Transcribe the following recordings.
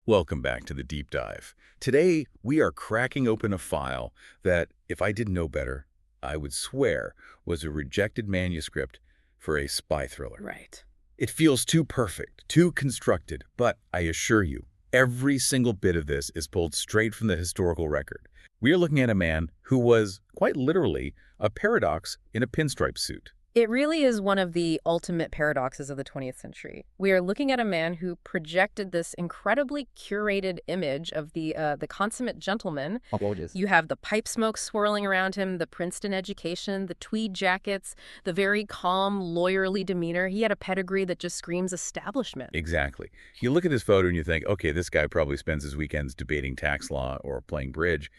Welcome back to the deep dive. Today, we are cracking open a file that, if I didn't know better, I would swear was a rejected manuscript for a spy thriller. Right. It feels too perfect, too constructed, but I assure you, every single bit of this is pulled straight from the historical record. We are looking at a man who was, quite literally, a paradox in a pinstripe suit. It really is one of the ultimate paradoxes of the 20th century. We are looking at a man who projected this incredibly curated image of the consummate gentleman. Apologies. You have the pipe smoke swirling around him, the Princeton education, the tweed jackets, the very calm, lawyerly demeanor. He had a pedigree that just screams establishment. Exactly. You look at this photo and you think, okay, this guy probably spends his weekends debating tax law or playing bridge.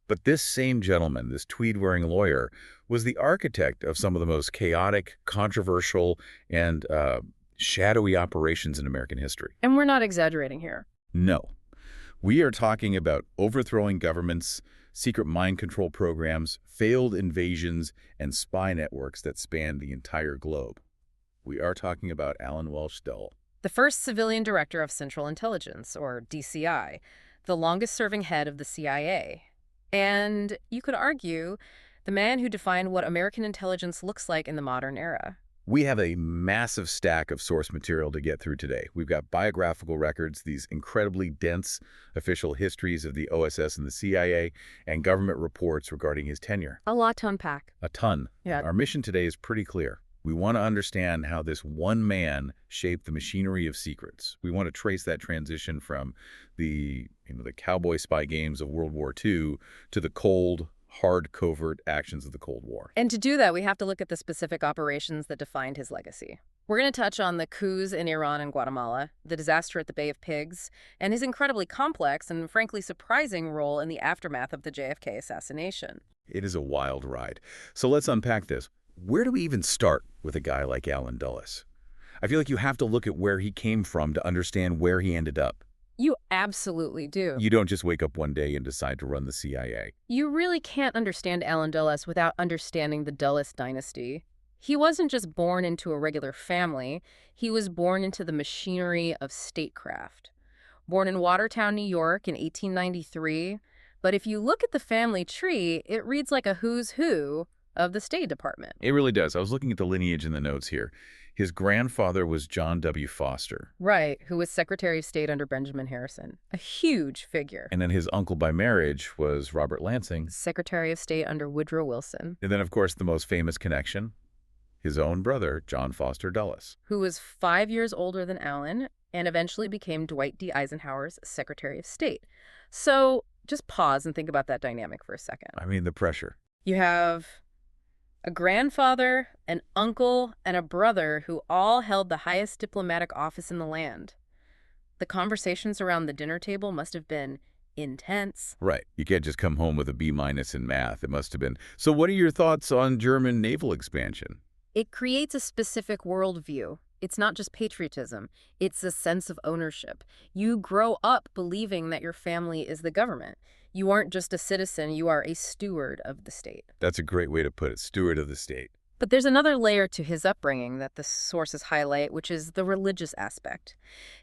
But this same gentleman, this tweed-wearing lawyer, was the architect of some of the most chaotic, controversial, and shadowy operations in American history. And we're not exaggerating here. No. We are talking about overthrowing governments, secret mind control programs, failed invasions, and spy networks that spanned the entire globe. We are talking about Allen Welsh Dulles. The first civilian director of Central Intelligence, or DCI, the longest-serving head of the CIA. And you could argue the man who defined what American intelligence looks like in the modern era. We have a massive stack of source material to get through today. We've got biographical records, these incredibly dense official histories of the OSS and the CIA, and government reports regarding his tenure. A lot to unpack. A ton. Yeah. Our mission today is pretty clear. We want to understand how this one man shaped the machinery of secrets. We want to trace that transition from the cowboy spy games of World War II to the cold, hard, covert actions of the Cold War. And to do that, we have to look at the specific operations that defined his legacy. We're going to touch on the coups in Iran and Guatemala, the disaster at the Bay of Pigs, and his incredibly complex and frankly surprising role in the aftermath of the JFK assassination. It is a wild ride. So let's unpack this. Where do we even start with a guy like Allen Dulles? I feel like you have to look at where he came from to understand where he ended up. You absolutely do. You don't just wake up one day and decide to run the CIA. You really can't understand Allen Dulles without understanding the Dulles dynasty. He wasn't just born into a regular family. He was born into the machinery of statecraft. Born in Watertown, New York in 1893. But if you look at the family tree, it reads like a who's who of the State Department. It really does. I was looking at the lineage in the notes here. His grandfather was John W. Foster. Right, who was Secretary of State under Benjamin Harrison. A huge figure. And then his uncle by marriage was Robert Lansing. Secretary of State under Woodrow Wilson. And then, of course, the most famous connection, his own brother, John Foster Dulles. Who was 5 years older than Allen and eventually became Dwight D. Eisenhower's Secretary of State. So just pause and think about that dynamic for a second. I mean, the pressure. You have a grandfather, an uncle, and a brother who all held the highest diplomatic office in the land. The conversations around the dinner table must have been intense. Right. You can't just come home with a B- in math. It must have been. So what are your thoughts on German naval expansion? It creates a specific worldview. It's not just patriotism. It's a sense of ownership. You grow up believing that your family is the government. You aren't just a citizen, you are a steward of the state. That's a great way to put it, steward of the state. But there's another layer to his upbringing that the sources highlight, which is the religious aspect.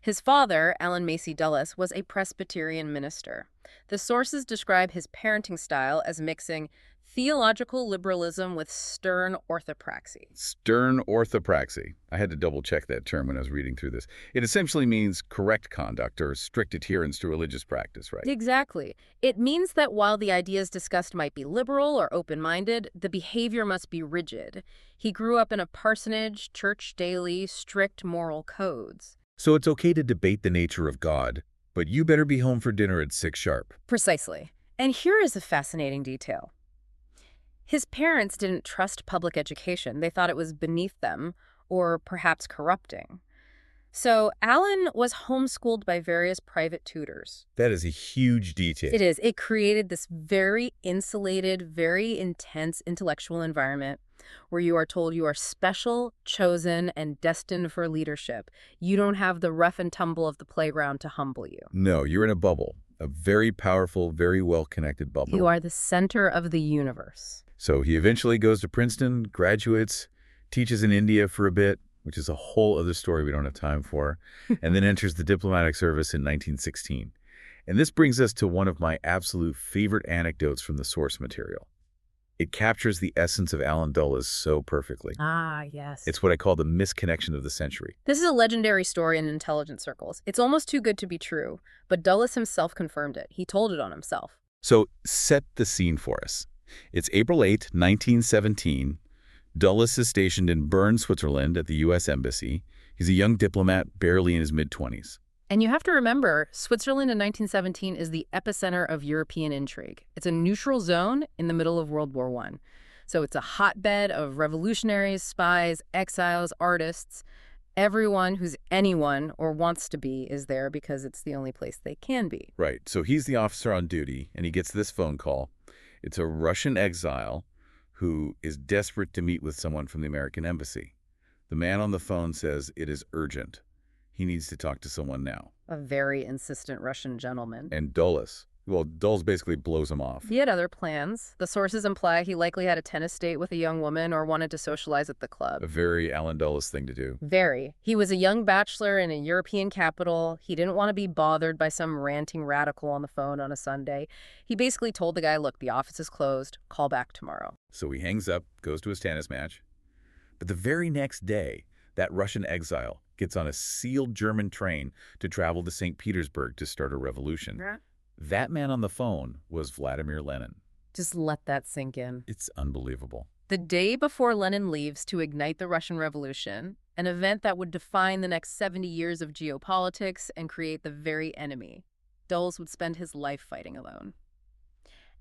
His father, Allen Macy Dulles, was a Presbyterian minister. The sources describe his parenting style as mixing theological liberalism with stern orthopraxy. Stern orthopraxy. I had to double-check that term when I was reading through this. It essentially means correct conduct or strict adherence to religious practice, right? Exactly. It means that while the ideas discussed might be liberal or open-minded, the behavior must be rigid. He grew up in a parsonage, church daily, strict moral codes. So it's okay to debate the nature of God, but you better be home for dinner at 6 sharp. Precisely. And here is a fascinating detail. His parents didn't trust public education. They thought it was beneath them, or perhaps corrupting. So Allen was homeschooled by various private tutors. That is a huge detail. It is. It created this very insulated, very intense intellectual environment where you are told you are special, chosen, and destined for leadership. You don't have the rough and tumble of the playground to humble you. No, you're in a bubble, a very powerful, very well-connected bubble. You are the center of the universe. So he eventually goes to Princeton, graduates, teaches in India for a bit, which is a whole other story we don't have time for, and then enters the diplomatic service in 1916. And this brings us to one of my absolute favorite anecdotes from the source material. It captures the essence of Allen Dulles so perfectly. Ah, yes. It's what I call the misconnection of the century. This is a legendary story in intelligence circles. It's almost too good to be true, but Dulles himself confirmed it. He told it on himself. So set the scene for us. It's April 8, 1917. Dulles is stationed in Bern, Switzerland at the U.S. Embassy. He's a young diplomat, barely in his mid-20s. And you have to remember, Switzerland in 1917 is the epicenter of European intrigue. It's a neutral zone in the middle of World War I. So it's a hotbed of revolutionaries, spies, exiles, artists. Everyone who's anyone or wants to be is there because it's the only place they can be. Right. So he's the officer on duty, and he gets this phone call. It's a Russian exile who is desperate to meet with someone from the American embassy. The man on the phone says it is urgent. He needs to talk to someone now. A very insistent Russian gentleman. And Dulles basically blows him off. He had other plans. The sources imply he likely had a tennis date with a young woman or wanted to socialize at the club. A very Allen Dulles thing to do. Very. He was a young bachelor in a European capital. He didn't want to be bothered by some ranting radical on the phone on a Sunday. He basically told the guy, look, the office is closed. Call back tomorrow. So he hangs up, goes to his tennis match. But the very next day, that Russian exile gets on a sealed German train to travel to St. Petersburg to start a revolution. Yeah. That man on the phone was Vladimir Lenin. Just let that sink in. It's unbelievable. The day before Lenin leaves to ignite the Russian Revolution, an event that would define the next 70 years of geopolitics and create the very enemy, Dulles would spend his life fighting alone.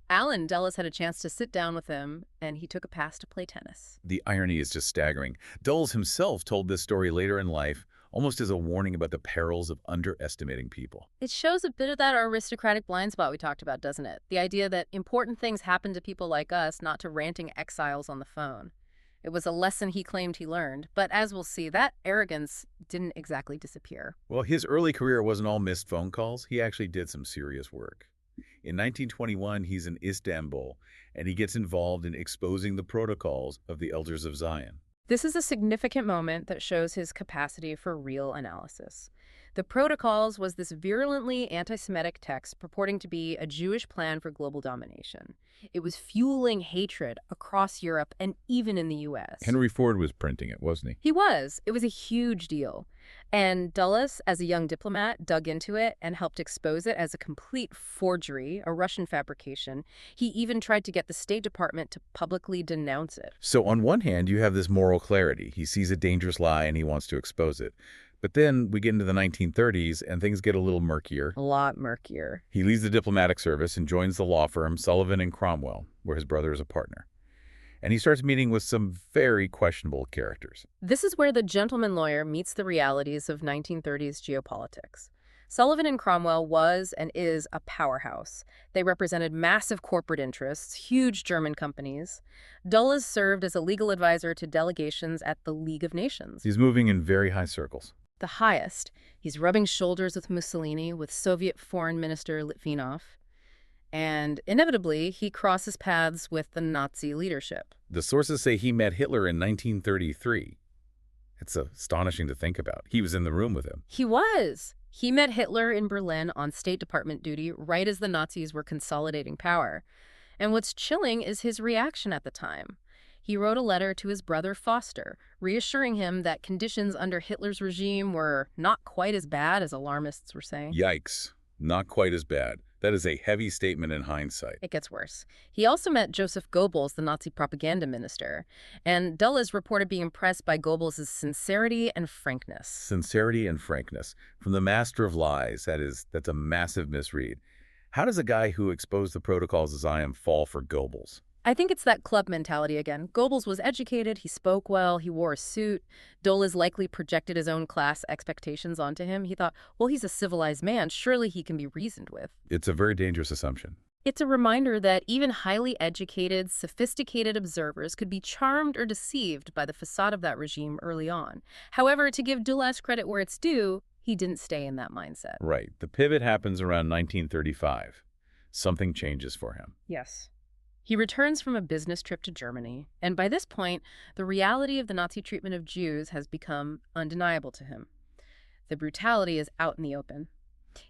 Allen Dulles had a chance to sit down with him, and he took a pass to play tennis. The irony is just staggering. Dulles himself told this story later in life, almost as a warning about the perils of underestimating people. It shows a bit of that aristocratic blind spot we talked about, doesn't it? The idea that important things happen to people like us, not to ranting exiles on the phone. It was a lesson he claimed he learned, but as we'll see, that arrogance didn't exactly disappear. Well, his early career wasn't all missed phone calls. He actually did some serious work. In 1921, he's in Istanbul, and he gets involved in exposing the protocols of the Elders of Zion. This is a significant moment that shows his capacity for real analysis. The Protocols was this virulently anti-Semitic text purporting to be a Jewish plan for global domination. It was fueling hatred across Europe and even in the U.S. Henry Ford was printing it, wasn't he? He was. It was a huge deal. And Dulles, as a young diplomat, dug into it and helped expose it as a complete forgery, a Russian fabrication. He even tried to get the State Department to publicly denounce it. So on one hand, you have this moral clarity. He sees a dangerous lie and he wants to expose it. But then we get into the 1930s and things get a little murkier. A lot murkier. He leaves the diplomatic service and joins the law firm Sullivan and Cromwell, where his brother is a partner. And he starts meeting with some very questionable characters. This is where the gentleman lawyer meets the realities of 1930s geopolitics. Sullivan and Cromwell was and is a powerhouse. They represented massive corporate interests, huge German companies. Dulles served as a legal advisor to delegations at the League of Nations. He's moving in very high circles. The highest. He's rubbing shoulders with Mussolini, with Soviet Foreign Minister Litvinov. And inevitably, he crosses paths with the Nazi leadership. The sources say he met Hitler in 1933. It's astonishing to think about. He was in the room with him. He was. He met Hitler in Berlin on State Department duty right as the Nazis were consolidating power. And what's chilling is his reaction at the time. He wrote a letter to his brother Foster, reassuring him that conditions under Hitler's regime were not quite as bad as alarmists were saying. Yikes. Not quite as bad. That is a heavy statement in hindsight. It gets worse. He also met Joseph Goebbels, the Nazi propaganda minister, and Dulles reported being impressed by Goebbels' sincerity and frankness. Sincerity and frankness. From the master of lies, that's a massive misread. How does a guy who exposed the protocols as I am fall for Goebbels? I think it's that club mentality again. Goebbels was educated, he spoke well, he wore a suit. Dulles likely projected his own class expectations onto him. He thought, well, he's a civilized man, surely he can be reasoned with. It's a very dangerous assumption. It's a reminder that even highly educated, sophisticated observers could be charmed or deceived by the facade of that regime early on. However, to give Dulles credit where it's due, he didn't stay in that mindset. Right. The pivot happens around 1935. Something changes for him. Yes. He returns from a business trip to Germany, and by this point, the reality of the Nazi treatment of Jews has become undeniable to him. The brutality is out in the open.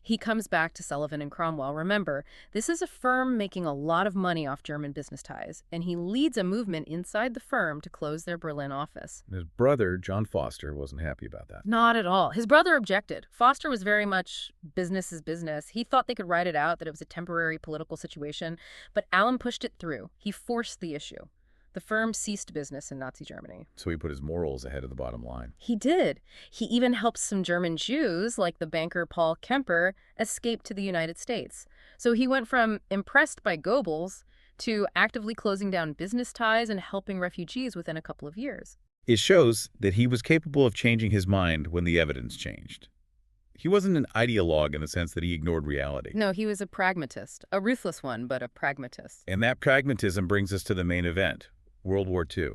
He comes back to Sullivan and Cromwell. Remember, this is a firm making a lot of money off German business ties, and he leads a movement inside the firm to close their Berlin office. His brother, John Foster, wasn't happy about that. Not at all. His brother objected. Foster was very much business is business. He thought they could ride it out, that it was a temporary political situation, but Allen pushed it through. He forced the issue. The firm ceased business in Nazi Germany. So he put his morals ahead of the bottom line. He did. He even helped some German Jews, like the banker Paul Kemper, escape to the United States. So he went from impressed by Goebbels to actively closing down business ties and helping refugees within a couple of years. It shows that he was capable of changing his mind when the evidence changed. He wasn't an ideologue in the sense that he ignored reality. No, he was a pragmatist. A ruthless one, but a pragmatist. And that pragmatism brings us to the main event, World War II.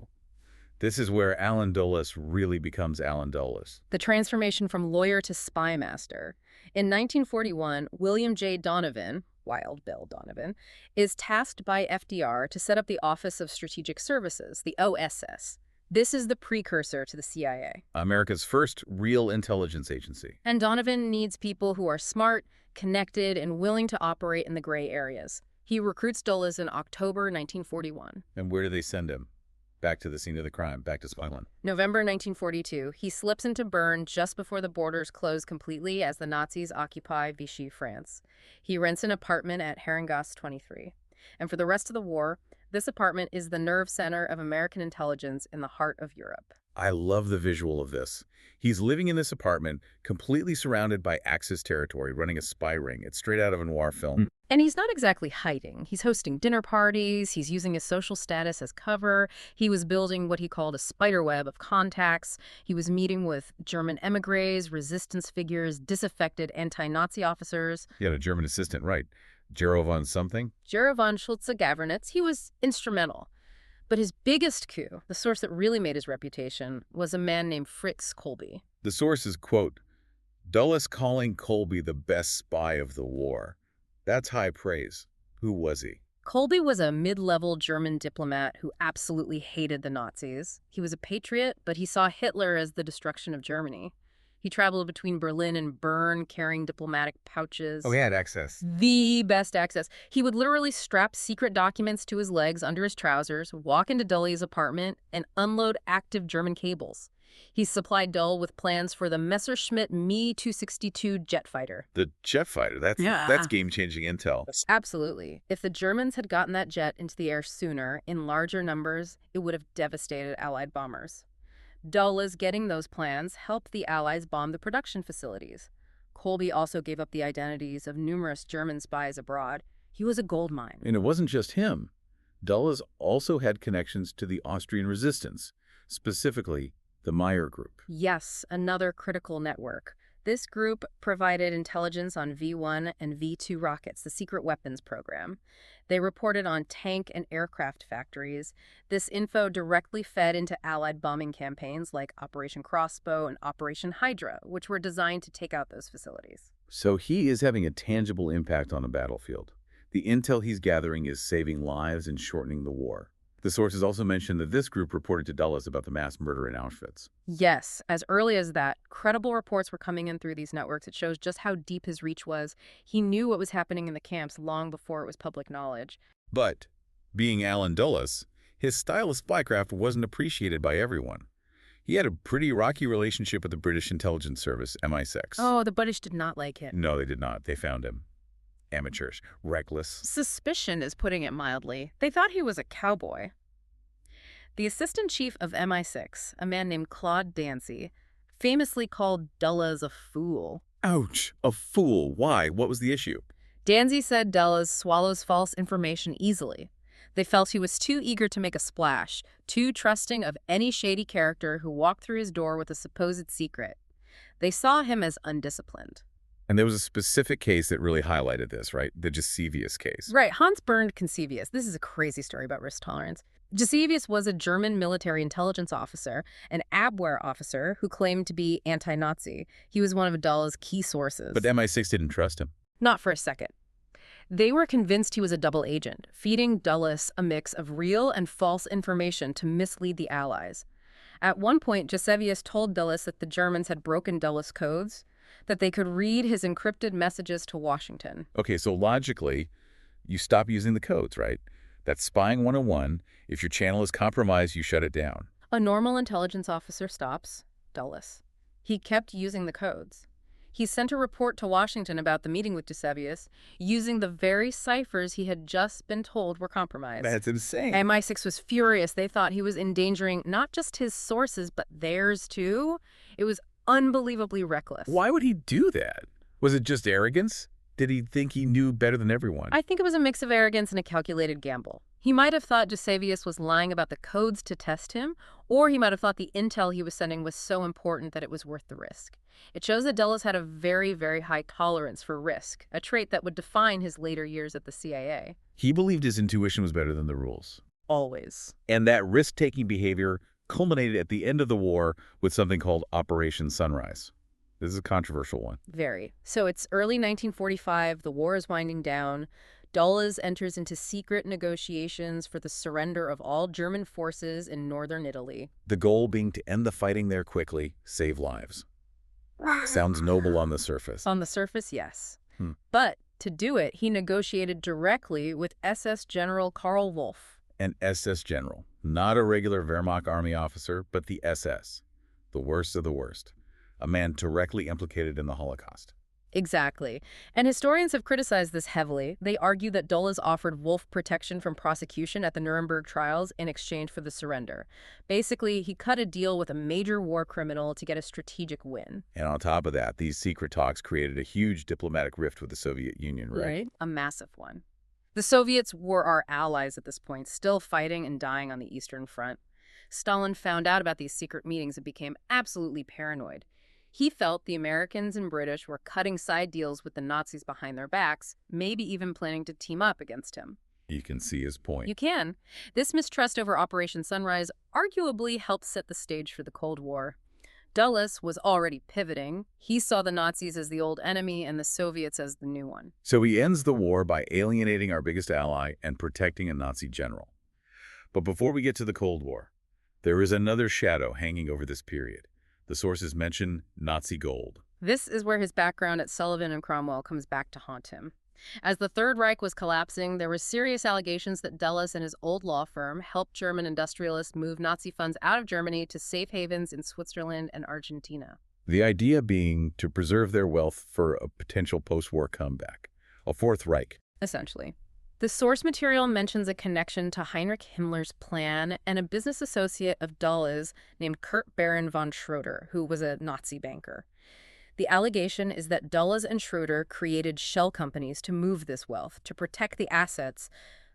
This is where Allen Dulles really becomes Allen Dulles. The transformation from lawyer to spymaster. In 1941, William J. Donovan, Wild Bill Donovan, is tasked by FDR to set up the Office of Strategic Services, the OSS. This is the precursor to the CIA. America's first real intelligence agency. And Donovan needs people who are smart, connected, and willing to operate in the gray areas. He recruits Dulles in October 1941. And where do they send him? Back to the scene of the crime, back to Scotland. November 1942, he slips into Bern just before the borders close completely as the Nazis occupy Vichy, France. He rents an apartment at Herrengasse 23. And for the rest of the war, this apartment is the nerve center of American intelligence in the heart of Europe. I love the visual of this. He's living in this apartment, completely surrounded by Axis territory, running a spy ring. It's straight out of a noir film. And he's not exactly hiding. He's hosting dinner parties. He's using his social status as cover. He was building what he called a spiderweb of contacts. He was meeting with German émigrés, resistance figures, disaffected anti-Nazi officers. He had a German assistant, right? Gero von something? Gero von Schulze-Gavernitz. He was instrumental. But his biggest coup, the source that really made his reputation, was a man named Fritz Kolbe. The source is, quote, Dulles calling Kolbe the best spy of the war. That's high praise. Who was he? Kolbe was a mid-level German diplomat who absolutely hated the Nazis. He was a patriot, but he saw Hitler as the destruction of Germany. He traveled between Berlin and Bern carrying diplomatic pouches. Oh, he had access. The best access. He would literally strap secret documents to his legs under his trousers, walk into Dulles' apartment, and unload active German cables. He supplied Dulles with plans for the Messerschmitt Me-262 jet fighter. The jet fighter, that's game-changing intel. Absolutely. If the Germans had gotten that jet into the air sooner, in larger numbers, it would have devastated Allied bombers. Dulles getting those plans helped the Allies bomb the production facilities. Kolbe also gave up the identities of numerous German spies abroad. He was a gold mine. And it wasn't just him. Dulles also had connections to the Austrian resistance, specifically the Meyer Group. Yes, another critical network. This group provided intelligence on V-1 and V-2 rockets, the secret weapons program. They reported on tank and aircraft factories. This info directly fed into Allied bombing campaigns like Operation Crossbow and Operation Hydra, which were designed to take out those facilities. So he is having a tangible impact on the battlefield. The intel he's gathering is saving lives and shortening the war. The sources also mentioned that this group reported to Dulles about the mass murder in Auschwitz. Yes, as early as that, credible reports were coming in through these networks. It shows just how deep his reach was. He knew what was happening in the camps long before it was public knowledge. But, being Allen Dulles, his style of spycraft wasn't appreciated by everyone. He had a pretty rocky relationship with the British intelligence service, MI6. Oh, the British did not like him. No, they did not. They found him amateurish, reckless. Suspicion is putting it mildly. They thought he was a cowboy. The assistant chief of MI6, a man named Claude Dancy, famously called Dulles a fool. Ouch! A fool. Why? What was the issue? Dancy said Dulles swallows false information easily. They felt he was too eager to make a splash, too trusting of any shady character who walked through his door with a supposed secret. They saw him as undisciplined. And there was a specific case that really highlighted this, right? The Gisevius case. Right. Hans burned Gisevius. This is a crazy story about risk tolerance. Gisevius was a German military intelligence officer, an Abwehr officer who claimed to be anti-Nazi. He was one of Dulles' key sources. But MI6 didn't trust him. Not for a second. They were convinced he was a double agent, feeding Dulles a mix of real and false information to mislead the Allies. At one point, Gisevius told Dulles that the Germans had broken Dulles' codes, that they could read his encrypted messages to Washington. Okay, so logically, you stop using the codes, right? That's spying 101. If your channel is compromised, you shut it down. A normal intelligence officer stops Dulles. He kept using the codes. He sent a report to Washington about the meeting with Gisevius using the very ciphers he had just been told were compromised. That's insane. MI6 was furious. They thought he was endangering not just his sources, but theirs too. It was unbelievably reckless. Why would he do that? Was it just arrogance? Did he think he knew better than everyone? I think it was a mix of arrogance and a calculated gamble. He might have thought Gisevius was lying about the codes to test him, or he might have thought the intel he was sending was so important that it was worth the risk. It shows that Dulles had a very, very high tolerance for risk, a trait that would define his later years at the CIA. He believed his intuition was better than the rules. Always. And that risk-taking behavior culminated at the end of the war with something called Operation Sunrise. This is a controversial one. Very. So it's early 1945, the war is winding down. Dulles enters into secret negotiations for the surrender of all German forces in northern Italy. The goal being to end the fighting there quickly, save lives. Sounds noble on the surface. On the surface, yes. But to do it, he negotiated directly with SS General Karl Wolff. An SS general, not a regular Wehrmacht army officer, but the SS, the worst of the worst, a man directly implicated in the Holocaust. Exactly. And historians have criticized this heavily. They argue that Dulles offered Wolff protection from prosecution at the Nuremberg trials in exchange for the surrender. Basically, he cut a deal with a major war criminal to get a strategic win. And on top of that, these secret talks created a huge diplomatic rift with the Soviet Union, right? A massive one. The Soviets were our allies at this point, still fighting and dying on the Eastern Front. Stalin found out about these secret meetings and became absolutely paranoid. He felt the Americans and British were cutting side deals with the Nazis behind their backs, maybe even planning to team up against him. You can see his point. You can. This mistrust over Operation Sunrise arguably helped set the stage for the Cold War. Dulles was already pivoting. He saw the Nazis as the old enemy and the Soviets as the new one. So he ends the war by alienating our biggest ally and protecting a Nazi general. But before we get to the Cold War, there is another shadow hanging over this period. The sources mention Nazi gold. This is where his background at Sullivan and Cromwell comes back to haunt him. As the Third Reich was collapsing, there were serious allegations that Dulles and his old law firm helped German industrialists move Nazi funds out of Germany to safe havens in Switzerland and Argentina. The idea being to preserve their wealth for a potential post-war comeback, a Fourth Reich. Essentially. The source material mentions a connection to Heinrich Himmler's plan and a business associate of Dulles named Kurt Baron von Schroeder, who was a Nazi banker. The allegation is that Dulles and Schroeder created shell companies to move this wealth, to protect the assets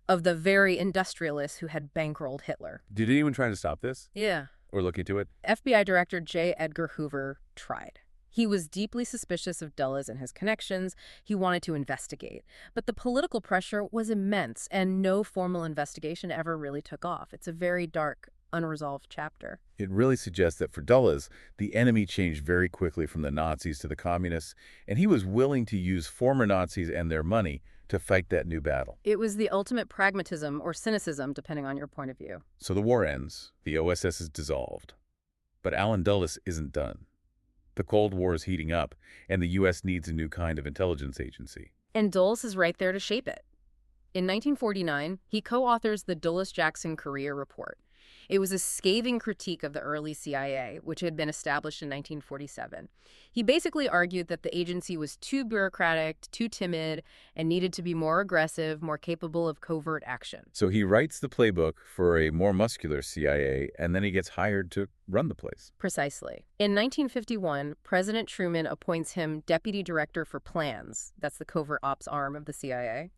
of the very industrialists who had bankrolled Hitler. Did anyone try to stop this? Yeah. Or look into it? FBI Director J. Edgar Hoover tried. He was deeply suspicious of Dulles and his connections. He wanted to investigate. But the political pressure was immense, and no formal investigation ever really took off. It's a very dark, unresolved chapter. It really suggests that for Dulles, the enemy changed very quickly from the Nazis to the communists, and he was willing to use former Nazis and their money to fight that new battle. It was the ultimate pragmatism or cynicism, depending on your point of view. So the war ends. The OSS is dissolved. But Allen Dulles isn't done. The Cold War is heating up, and the U.S. needs a new kind of intelligence agency. And Dulles is right there to shape it. In 1949, he co-authors the Dulles-Jackson Career Report. It was a scathing critique of the early CIA, which had been established in 1947. He basically argued that the agency was too bureaucratic, too timid, and needed to be more aggressive, more capable of covert action. So he writes the playbook for a more muscular CIA, and then he gets hired to run the place. Precisely. In 1951, President Truman appoints him Deputy Director for Plans. That's the covert ops arm of the CIA.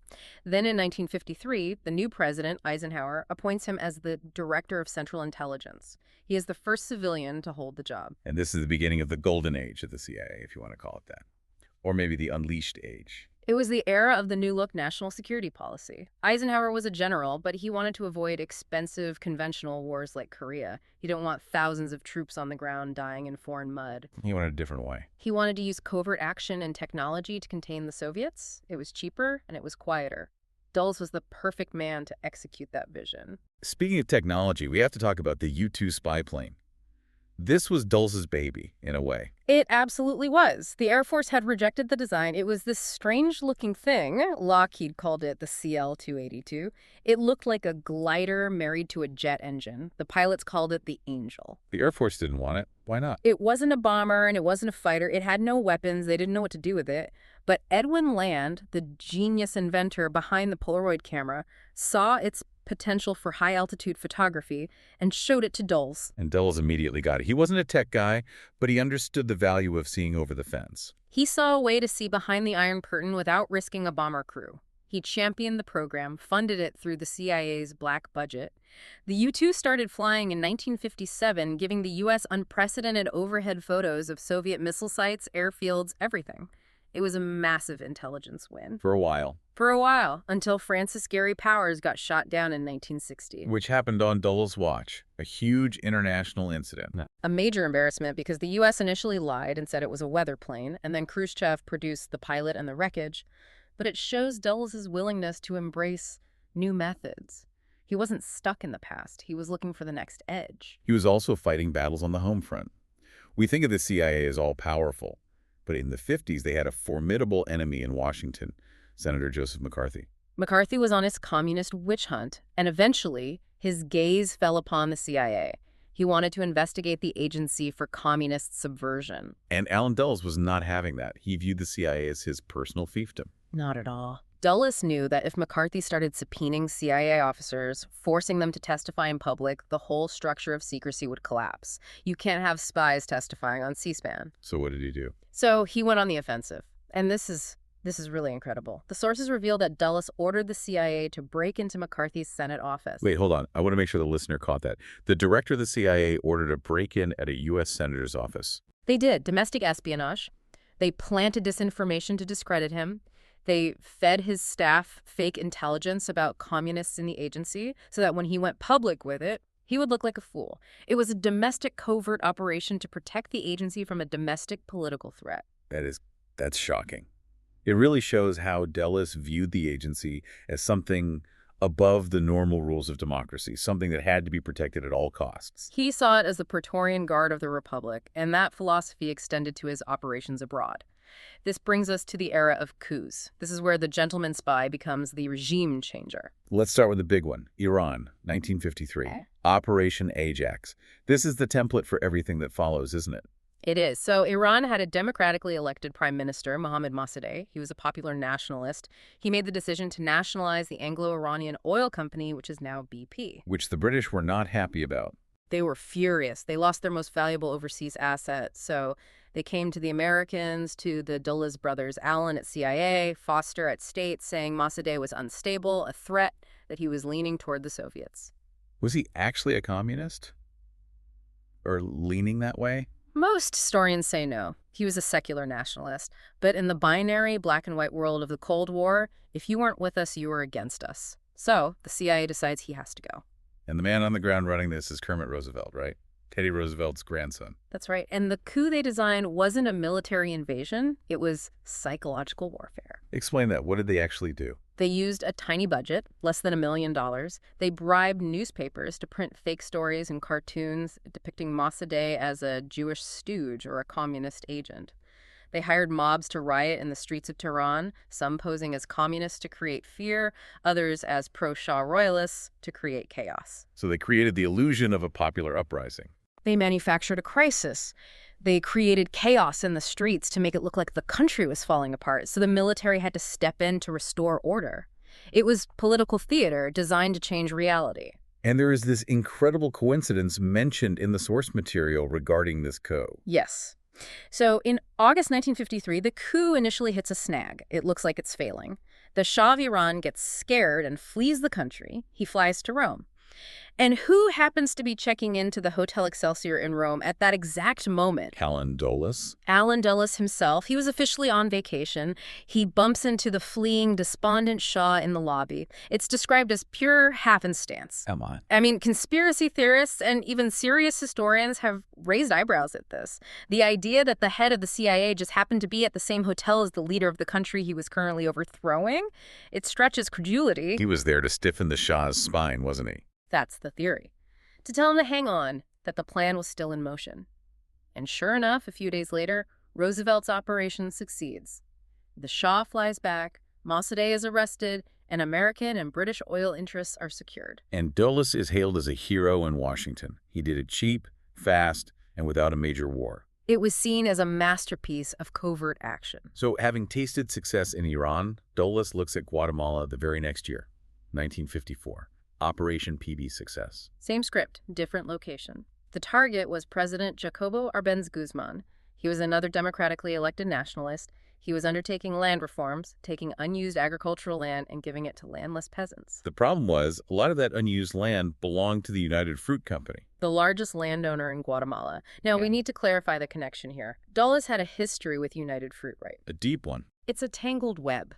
Then in 1953, the new president, Eisenhower, appoints him as the Director of Central Intelligence. He is the first civilian to hold the job. And this is the beginning of the golden age of the CIA, if you want to call it that. Or maybe the unleashed age. It was the era of the New Look national security policy. Eisenhower was a general, but he wanted to avoid expensive conventional wars like Korea. He didn't want thousands of troops on the ground dying in foreign mud. He went a different way. He wanted to use covert action and technology to contain the Soviets. It was cheaper and it was quieter. Dulles was the perfect man to execute that vision. Speaking of technology, we have to talk about the U-2 spy plane. This was Dulles's baby, in a way. It absolutely was. The Air Force had rejected the design. It was this strange-looking thing. Lockheed called it the CL-282. It looked like a glider married to a jet engine. The pilots called it the Angel. The Air Force didn't want it. Why not? It wasn't a bomber and it wasn't a fighter. It had no weapons. They didn't know what to do with it. But Edwin Land, the genius inventor behind the Polaroid camera, saw its potential for high-altitude photography and showed it to Dulles. And Dulles immediately got it. He wasn't a tech guy, but he understood the value of seeing over the fence. He saw a way to see behind the Iron Curtain without risking a bomber crew. He championed the program, funded it through the CIA's black budget. The U-2 started flying in 1957, giving the U.S. unprecedented overhead photos of Soviet missile sites, airfields, everything. It was a massive intelligence win. For a while. For a while, until Francis Gary Powers got shot down in 1960. Which happened on Dulles' watch. A huge international incident. A major embarrassment because the U.S. initially lied and said it was a weather plane, and then Khrushchev produced the pilot and the wreckage. But it shows Dulles' willingness to embrace new methods. He wasn't stuck in the past. He was looking for the next edge. He was also fighting battles on the home front. We think of the CIA as all-powerful. But in the 50s, they had a formidable enemy in Washington, Senator Joseph McCarthy. McCarthy was on his communist witch hunt, and eventually, his gaze fell upon the CIA. He wanted to investigate the agency for communist subversion. And Allen Dulles was not having that. He viewed the CIA as his personal fiefdom. Not at all. Dulles knew that if McCarthy started subpoenaing CIA officers, forcing them to testify in public, the whole structure of secrecy would collapse. You can't have spies testifying on C-SPAN. So what did he do? So he went on the offensive. And this is really incredible. The sources reveal that Dulles ordered the CIA to break into McCarthy's Senate office. Wait, hold on. I want to make sure the listener caught that. The director of the CIA ordered a break-in at a U.S. senator's office. They did. Domestic espionage. They planted disinformation to discredit him. They fed his staff fake intelligence about communists in the agency so that when he went public with it, he would look like a fool. It was a domestic covert operation to protect the agency from a domestic political threat. That's shocking. It really shows how Dulles viewed the agency as something above the normal rules of democracy, something that had to be protected at all costs. He saw it as the Praetorian Guard of the Republic, and that philosophy extended to his operations abroad. This brings us to the era of coups. This is where the gentleman spy becomes the regime changer. Let's start with the big one, Iran, 1953. Okay. Operation Ajax. This is the template for everything that follows, isn't it? It is. So Iran had a democratically elected prime minister, Mohammad Mossadegh. He was a popular nationalist. He made the decision to nationalize the Anglo-Iranian oil company, which is now BP. Which the British were not happy about. They were furious. They lost their most valuable overseas asset. So they came to the Americans, to the Dulles brothers, Allen at CIA, Foster at State, saying Mossadegh was unstable, a threat, that he was leaning toward the Soviets. Was he actually a communist? Or leaning that way? Most historians say no. He was a secular nationalist. But in the binary black and white world of the Cold War, if you weren't with us, you were against us. So the CIA decides he has to go. And the man on the ground running this is Kermit Roosevelt, right? Teddy Roosevelt's grandson. That's right. And the coup they designed wasn't a military invasion. It was psychological warfare. Explain that. What did they actually do? They used a tiny budget, less than $1 million. They bribed newspapers to print fake stories and cartoons depicting Mossadegh as a Jewish stooge or a communist agent. They hired mobs to riot in the streets of Tehran, some posing as communists to create fear, others as pro-Shah royalists to create chaos. So they created the illusion of a popular uprising. They manufactured a crisis. They created chaos in the streets to make it look like the country was falling apart, so the military had to step in to restore order. It was political theater designed to change reality. And there is this incredible coincidence mentioned in the source material regarding this coup. Yes. So in August 1953, the coup initially hits a snag. It looks like it's failing. The Shah of Iran gets scared and flees the country. He flies to Rome. And who happens to be checking into the Hotel Excelsior in Rome at that exact moment? Allen Dulles? Allen Dulles himself. He was officially on vacation. He bumps into the fleeing, despondent Shah in the lobby. It's described as pure happenstance. Come on. I mean, conspiracy theorists and even serious historians have raised eyebrows at this. The idea that the head of the CIA just happened to be at the same hotel as the leader of the country he was currently overthrowing, it stretches credulity. He was there to stiffen the Shah's spine, wasn't he? That's the theory. To tell him to hang on, that the plan was still in motion. And sure enough, a few days later, Roosevelt's operation succeeds. The Shah flies back, Mossadegh is arrested, and American and British oil interests are secured. And Dulles is hailed as a hero in Washington. He did it cheap, fast, and without a major war. It was seen as a masterpiece of covert action. So, having tasted success in Iran, Dulles looks at Guatemala the very next year, 1954. Operation PB success. Same script, different location. The target was President Jacobo Arbenz Guzman. He was another democratically elected nationalist. He was undertaking land reforms, taking unused agricultural land and giving it to landless peasants. The problem was, a lot of that unused land belonged to the United Fruit Company, The largest landowner in Guatemala. Now, we need to clarify the connection here. Dulles had a history with United Fruit, right? a deep one. It's a tangled web.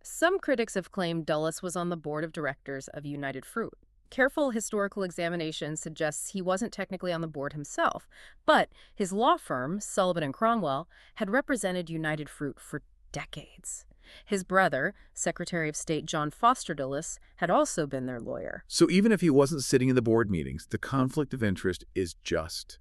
Some critics have claimed Dulles was on the board of directors of United Fruit. Careful historical examination suggests he wasn't technically on the board himself, but his law firm, Sullivan and Cromwell, had represented United Fruit for decades. His brother, Secretary of State John Foster Dulles, had also been their lawyer. So even if he wasn't sitting in the board meetings, the conflict of interest is just.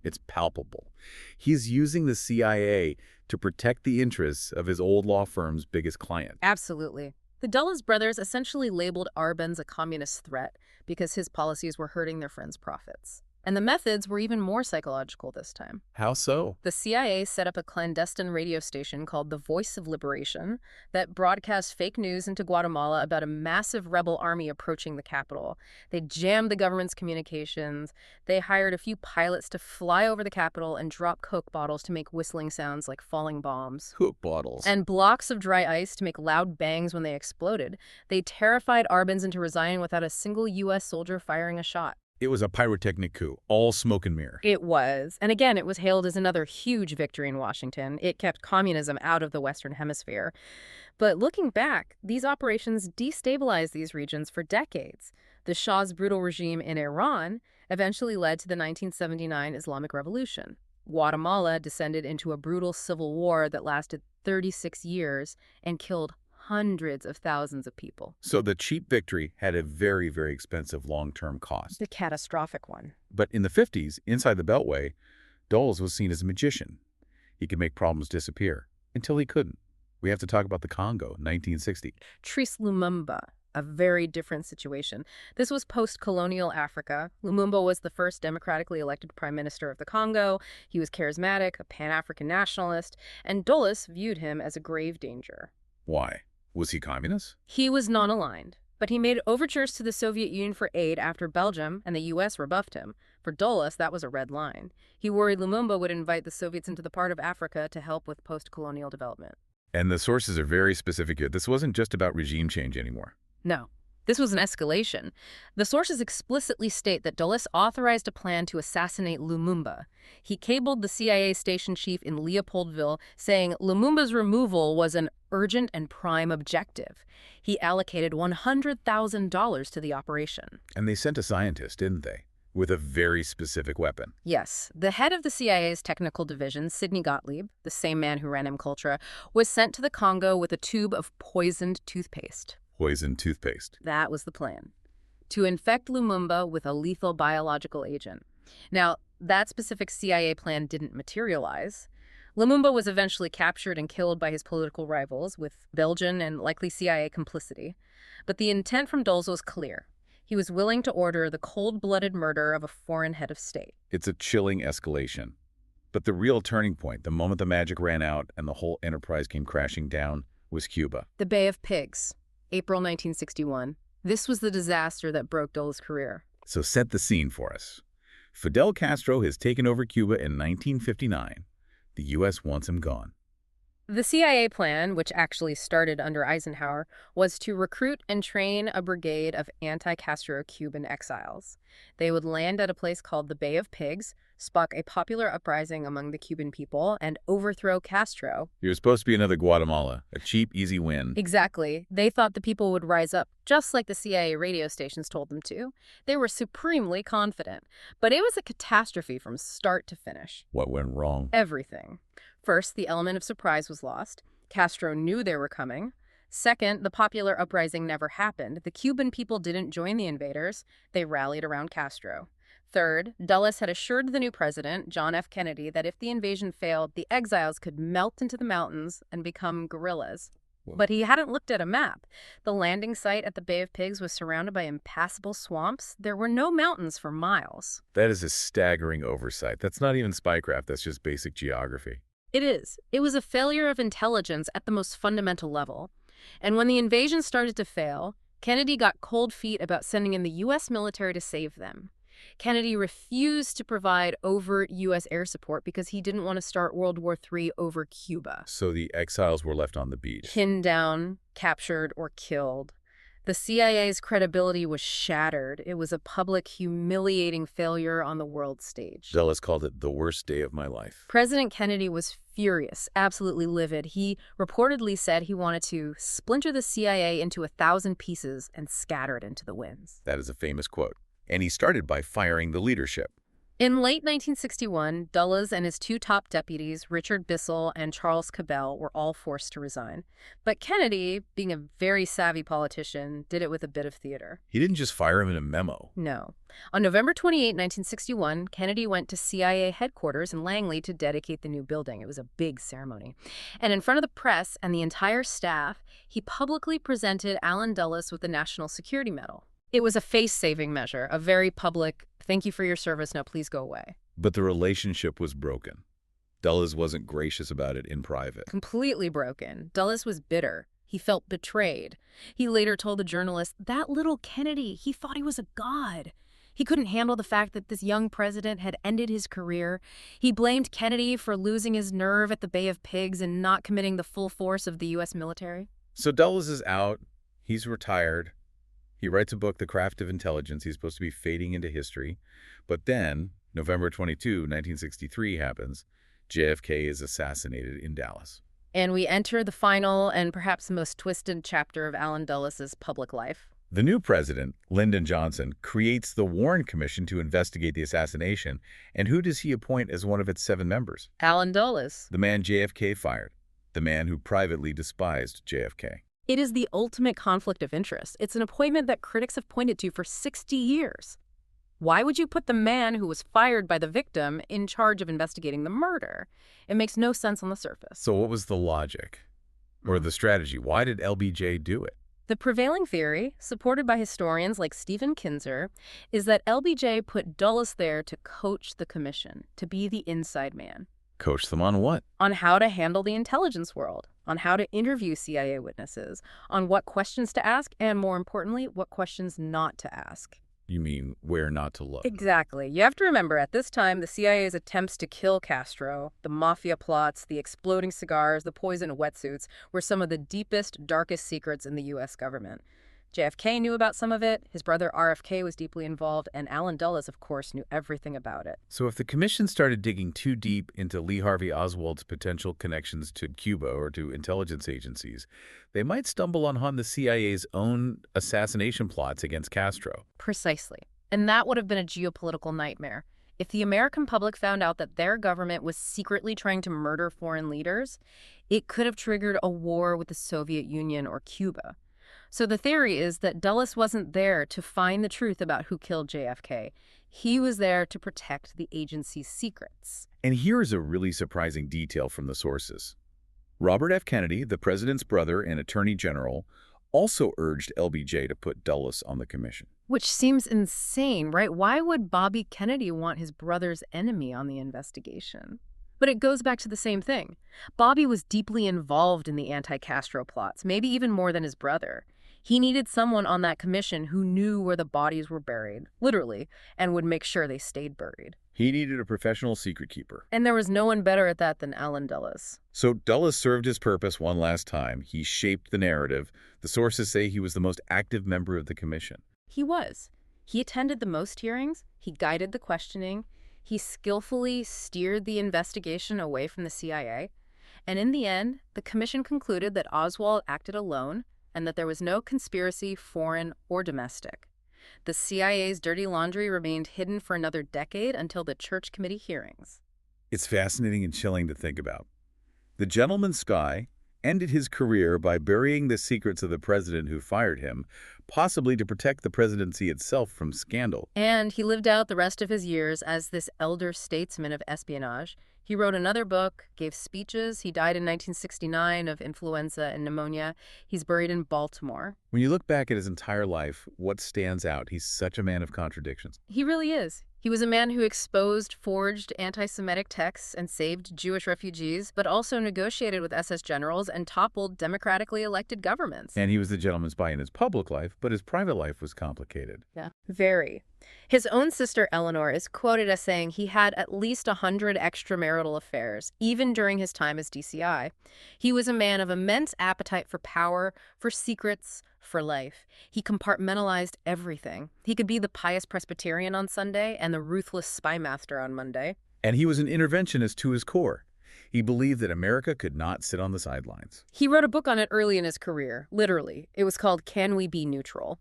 It's palpable. He's using the CIA to protect the interests of his old law firm's biggest client. Absolutely. The Dulles brothers essentially labeled Arbenz a communist threat because his policies were hurting their friends' profits. And the methods were even more psychological this time. How so? The CIA set up a clandestine radio station called the Voice of Liberation that broadcast fake news into Guatemala about a massive rebel army approaching the capital. They jammed the government's communications. They hired a few pilots to fly over the capital and drop Coke bottles to make whistling sounds like falling bombs. Coke bottles. And blocks of dry ice to make loud bangs when they exploded. They terrified Arbenz into resigning without a single U.S. soldier firing a shot. It was a pyrotechnic coup, all smoke and mirror. It was. And again, it was hailed as another huge victory in Washington. It kept communism out of the Western Hemisphere. But looking back, these operations destabilized these regions for decades. The Shah's brutal regime in Iran eventually led to the 1979 Islamic Revolution. Guatemala descended into a brutal civil war that lasted 36 years and killed hundreds of thousands of people. So the cheap victory had a very, very expensive long-term cost. The catastrophic one. But in the 50s, inside the Beltway, Dulles was seen as a magician. He could make problems disappear, until he couldn't. We have to talk about the Congo, 1960. Tris Lumumba, a very different situation. This was post-colonial Africa. Lumumba was the first democratically elected prime minister of the Congo. He was charismatic, a Pan-African nationalist, and Dulles viewed him as a grave danger. Why? Was he communist? He was non-aligned, but he made overtures to the Soviet Union for aid after Belgium and the U.S. rebuffed him. For Dulles, that was a red line. He worried Lumumba would invite the Soviets into the part of Africa to help with post-colonial development. And the sources are very specific here. This wasn't just about regime change anymore. No. This was an escalation. The sources explicitly state that Dulles authorized a plan to assassinate Lumumba. He cabled the CIA station chief in Leopoldville, saying Lumumba's removal was an urgent and prime objective. He allocated $100,000 to the operation. And they sent a scientist, didn't they? With a very specific weapon. Yes. The head of the CIA's technical division, Sidney Gottlieb, the same man who ran MKUltra, was sent to the Congo with a tube of poisoned toothpaste. Poisoned toothpaste. That was the plan. To infect Lumumba with a lethal biological agent. Now, that specific CIA plan didn't materialize. Lumumba was eventually captured and killed by his political rivals with Belgian and likely CIA complicity. But the intent from Dulles was clear. He was willing to order the cold-blooded murder of a foreign head of state. It's a chilling escalation. But the real turning point, the moment the magic ran out and the whole enterprise came crashing down, was Cuba. The Bay of Pigs, April 1961. This was the disaster that broke Dulles' career. So set the scene for us. Fidel Castro has taken over Cuba in 1959. The U.S. wants him gone. The CIA plan, which actually started under Eisenhower, was to recruit and train a brigade of anti-Castro Cuban exiles. They would land at a place called the Bay of Pigs, spark a popular uprising among the Cuban people, and overthrow Castro. He was supposed to be another Guatemala, a cheap, easy win. Exactly. They thought the people would rise up, just like the CIA radio stations told them to. They were supremely confident. But it was a catastrophe from start to finish. What went wrong? Everything. First, the element of surprise was lost. Castro knew they were coming. Second, the popular uprising never happened. The Cuban people didn't join the invaders. They rallied around Castro. Third, Dulles had assured the new president, John F. Kennedy, that if the invasion failed, the exiles could melt into the mountains and become guerrillas. But he hadn't looked at a map. The landing site at the Bay of Pigs was surrounded by impassable swamps. There were no mountains for miles. That is a staggering oversight. That's not even spycraft, that's just basic geography. It is. It was a failure of intelligence at the most fundamental level. And when the invasion started to fail, Kennedy got cold feet about sending in the U.S. military to save them. Kennedy refused to provide overt U.S. air support because he didn't want to start World War III over Cuba. So the exiles were left on the beach. Pinned down, captured, or killed. The CIA's credibility was shattered. It was a public, humiliating failure on the world stage. Dulles called it the worst day of my life. President Kennedy was furious, absolutely livid. He reportedly said he wanted to splinter the CIA into 1,000 pieces and scatter it into the winds. That is a famous quote. And he started by firing the leadership. In late 1961, Dulles and his two top deputies, Richard Bissell and Charles Cabell, were all forced to resign. But Kennedy, being a very savvy politician, did it with a bit of theater. He didn't just fire him in a memo. No. On November 28, 1961, Kennedy went to CIA headquarters in Langley to dedicate the new building. It was a big ceremony. And in front of the press and the entire staff, he publicly presented Allen Dulles with the National Security Medal. It was a face-saving measure, a very public, thank you for your service, now please go away. But the relationship was broken. Dulles wasn't gracious about it in private. Completely broken. Dulles was bitter. He felt betrayed. He later told the journalist, that little Kennedy, he thought he was a god. He couldn't handle the fact that this young president had ended his career. He blamed Kennedy for losing his nerve at the Bay of Pigs and not committing the full force of the U.S. military. So Dulles is out. He's retired. He writes a book, The Craft of Intelligence. He's supposed to be fading into history. But then, November 22, 1963 happens. JFK is assassinated in Dallas. And we enter the final and perhaps the most twisted chapter of Allen Dulles' public life. The new president, Lyndon Johnson, creates the Warren Commission to investigate the assassination. And who does he appoint as one of its 7 members? Allen Dulles. The man JFK fired. The man who privately despised JFK. It is the ultimate conflict of interest. It's an appointment that critics have pointed to for 60 years. Why would you put the man who was fired by the victim in charge of investigating the murder? It makes no sense on the surface. So what was the logic or the strategy? Why did LBJ do it? The prevailing theory, supported by historians like Stephen Kinzer, is that LBJ put Dulles there to coach the commission, to be the inside man. Coach them on what? On how to handle the intelligence world, on how to interview CIA witnesses, on what questions to ask, and more importantly, what questions not to ask. You mean where not to look? Exactly. You have to remember, at this time, the CIA's attempts to kill Castro, the mafia plots, the exploding cigars, the poison wetsuits, were some of the deepest, darkest secrets in the U.S. government. JFK knew about some of it, his brother RFK was deeply involved, and Allen Dulles, of course, knew everything about it. So if the commission started digging too deep into Lee Harvey Oswald's potential connections to Cuba or to intelligence agencies, they might stumble on the CIA's own assassination plots against Castro. Precisely. And that would have been a geopolitical nightmare. If the American public found out that their government was secretly trying to murder foreign leaders, it could have triggered a war with the Soviet Union or Cuba. So the theory is that Dulles wasn't there to find the truth about who killed JFK. He was there to protect the agency's secrets. And here is a really surprising detail from the sources. Robert F. Kennedy, the president's brother and attorney general, also urged LBJ to put Dulles on the commission. Which seems insane, right? Why would Bobby Kennedy want his brother's enemy on the investigation? But it goes back to the same thing. Bobby was deeply involved in the anti-Castro plots, maybe even more than his brother. He needed someone on that commission who knew where the bodies were buried, literally, and would make sure they stayed buried. He needed a professional secret keeper. And there was no one better at that than Allen Dulles. So Dulles served his purpose one last time. He shaped the narrative. The sources say he was the most active member of the commission. He was. He attended the most hearings, he guided the questioning, he skillfully steered the investigation away from the CIA, and in the end, the commission concluded that Oswald acted alone and that there was no conspiracy, foreign or domestic. The CIA's dirty laundry remained hidden for another decade until the Church Committee hearings. It's fascinating and chilling to think about. The gentleman Sky ended his career by burying the secrets of the president who fired him, possibly to protect the presidency itself from scandal. And he lived out the rest of his years as this elder statesman of espionage. He wrote another book, gave speeches. He died in 1969 of influenza and pneumonia. He's buried in Baltimore. When you look back at his entire life, what stands out? He's such a man of contradictions. He really is. He was a man who exposed forged anti-Semitic texts and saved Jewish refugees, but also negotiated with SS generals and toppled democratically elected governments. And he was the gentleman spy in his public life, but his private life was complicated. Yeah, very. His own sister Eleanor is quoted as saying he had at least 100 extramarital affairs, even during his time as DCI. He was a man of immense appetite for power, for secrets, for life. He compartmentalized everything. He could be the pious Presbyterian on Sunday and the ruthless spymaster on Monday. And he was an interventionist to his core. He believed that America could not sit on the sidelines. He wrote a book on it early in his career, literally. It was called Can We Be Neutral?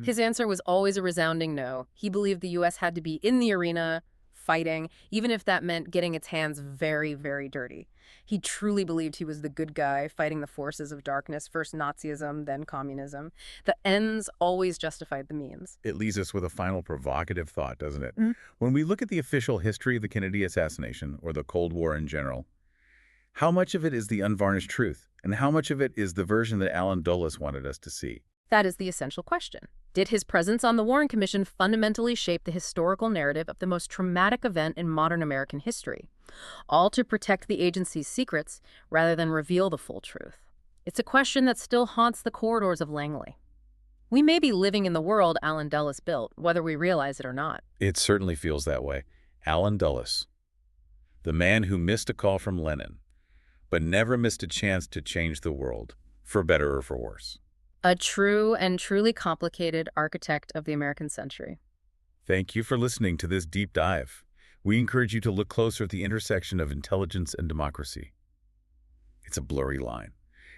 His answer was always a resounding no. He believed the U.S. had to be in the arena, fighting, even if that meant getting its hands very, very dirty. He truly believed he was the good guy fighting the forces of darkness, first Nazism, then communism. The ends always justified the means. It leaves us with a final provocative thought, doesn't it? When we look at the official history of the Kennedy assassination, or the Cold War in general, how much of it is the unvarnished truth, and how much of it is the version that Allen Dulles wanted us to see? That is the essential question. Did his presence on the Warren Commission fundamentally shape the historical narrative of the most traumatic event in modern American history, all to protect the agency's secrets rather than reveal the full truth? It's a question that still haunts the corridors of Langley. We may be living in the world Allen Dulles built, whether we realize it or not. It certainly feels that way. Allen Dulles, the man who missed a call from Lenin, but never missed a chance to change the world, for better or for worse. A true and truly complicated architect of the American century. Thank you for listening to this deep dive. We encourage you to look closer at the intersection of intelligence and democracy. It's a blurry line,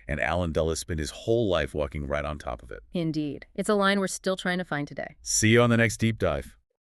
and Allen Dulles spent his whole life walking right on top of it. Indeed. It's a line we're still trying to find today. See you on the next deep dive.